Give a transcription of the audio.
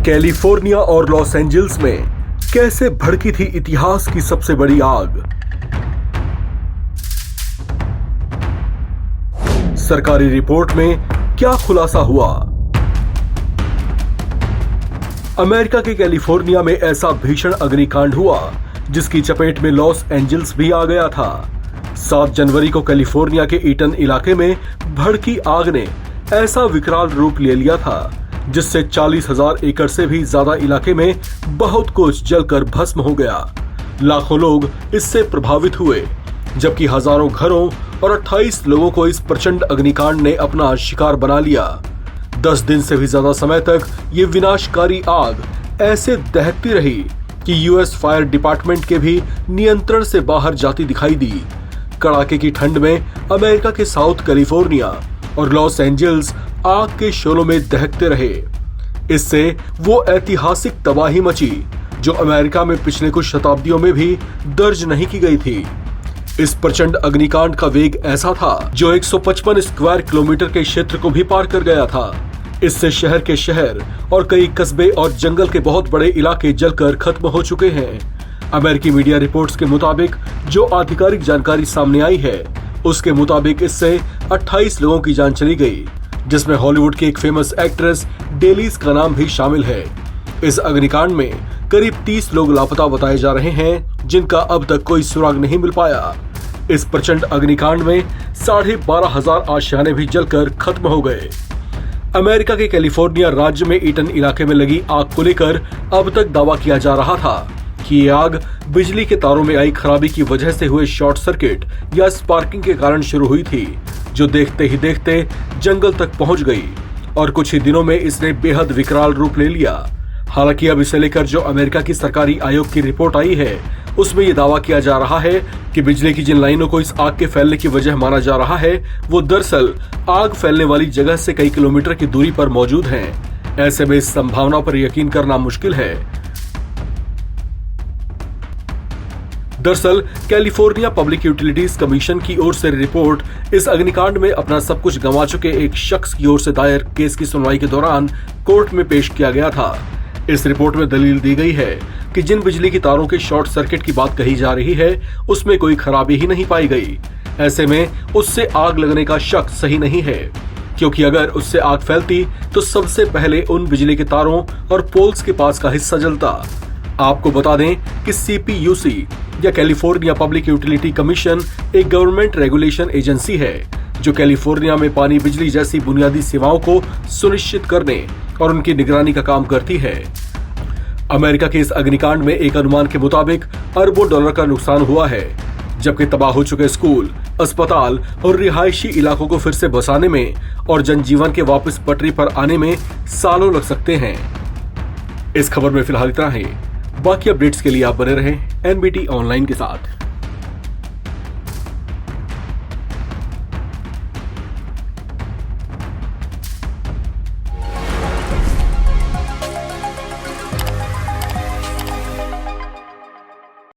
California और Los Angeles में कैसे भड़की थी इतिहास की सबसे बड़ी आग। सरकारी रिपोर्ट में क्या खुलासा हुआ। अमेरिका के कैलिफोर्निया में ऐसा भीषण अग्निकांड हुआ जिसकी चपेट में लॉस एंजल्स भी आ गया था। 7 जनवरी को कैलिफोर्निया के ईटन इलाके में भड़की आग ने ऐसा विकराल रूप ले लिया था जिससे 40,000 एकड़ से भी ज्यादा इलाके में बहुत कुछ जलकर भस्म हो गया। लाखों लोग इससे प्रभावित हुए जबकि हजारों घरों और 28 लोगों को इस प्रचंड अग्निकांड ने अपना शिकार बना लिया। 10 दिन से भी ज्यादा समय तक ये विनाशकारी आग ऐसे दहकती रही कि यूएस फायर डिपार्टमेंट के भी नियंत्रण से बाहर जाती दिखाई दी। कड़ाके की ठंड में अमेरिका के साउथ कैलिफोर्निया और लॉस एंजल्स आग के शोलों में दहकते रहे। इससे वो ऐतिहासिक तबाही मची जो अमेरिका में पिछले कुछ शताब्दियों में भी दर्ज नहीं की गई थी। इस प्रचंड अग्निकांड का वेग ऐसा था जो 155 स्क्वायर किलोमीटर के क्षेत्र को भी पार कर गया था। इससे शहर के शहर और कई कस्बे और जंगल के बहुत बड़े इलाके जलकर खत्म हो चुके हैं। अमेरिकी मीडिया रिपोर्ट्स के मुताबिक जो आधिकारिक जानकारी सामने आई है उसके मुताबिक इससे 28 लोगों की जान चली गई, जिसमें हॉलीवुड की एक फेमस एक्ट्रेस डेलीज का नाम भी शामिल है। इस अग्निकांड में करीब 30 लोग लापता बताए जा रहे हैं जिनका अब तक कोई सुराग नहीं मिल पाया। इस प्रचंड अग्निकांड में 12,500 आशियाने भी जलकर खत्म हो गए। अमेरिका के कैलिफोर्निया राज्य में ईटन इलाके में लगी आग को लेकर अब तक दावा किया जा रहा था कि ये आग बिजली के तारों में आई खराबी की वजह से हुए शॉर्ट सर्किट या स्पार्किंग के कारण शुरू हुई थी, जो देखते ही देखते जंगल तक पहुंच गई और कुछ ही दिनों में इसने बेहद विकराल रूप ले लिया। हालांकि अब इसे लेकर जो अमेरिका की सरकारी आयोग की रिपोर्ट आई है उसमें यह दावा किया जा रहा है कि बिजली की जिन लाइनों को इस आग के फैलने की वजह माना जा रहा है वो दरअसल आग फैलने वाली जगह से कई किलोमीटर की दूरी पर मौजूद हैं। ऐसे में इस संभावना पर यकीन करना मुश्किल है। दरअसल कैलिफोर्निया पब्लिक यूटिलिटीज कमीशन की ओर से रिपोर्ट इस अग्निकांड में अपना सब कुछ गंवा चुके एक शख्स की ओर से दायर केस की सुनवाई के दौरान कोर्ट में पेश किया गया था। इस रिपोर्ट में दलील दी गई है कि जिन बिजली की तारों के शॉर्ट सर्किट की बात कही जा रही है उसमें कोई खराबी ही नहीं पाई गई। ऐसे में उससे आग लगने का शक सही नहीं है, क्योंकि अगर उससे आग फैलती तो सबसे पहले उन बिजली के तारों और पोल्स के पास का हिस्सा जलता। आपको बता दें कि CPUC या कैलिफोर्निया पब्लिक यूटिलिटी कमीशन एक गवर्नमेंट रेगुलेशन एजेंसी है जो कैलिफोर्निया में पानी, बिजली जैसी बुनियादी सेवाओं को सुनिश्चित करने और उनकी निगरानी का काम करती है। अमेरिका के इस अग्निकांड में एक अनुमान के मुताबिक अरबों डॉलर का नुकसान हुआ है, जबकि तबाह हो चुके स्कूल, अस्पताल और रिहायशी इलाकों को फिर से बसाने में और जनजीवन के वापस पटरी पर आने में सालों लग सकते हैं। इस खबर में फिलहाल इतना ही। बाकी अपडेट्स के लिए आप बने रहें NBT ऑनलाइन के साथ।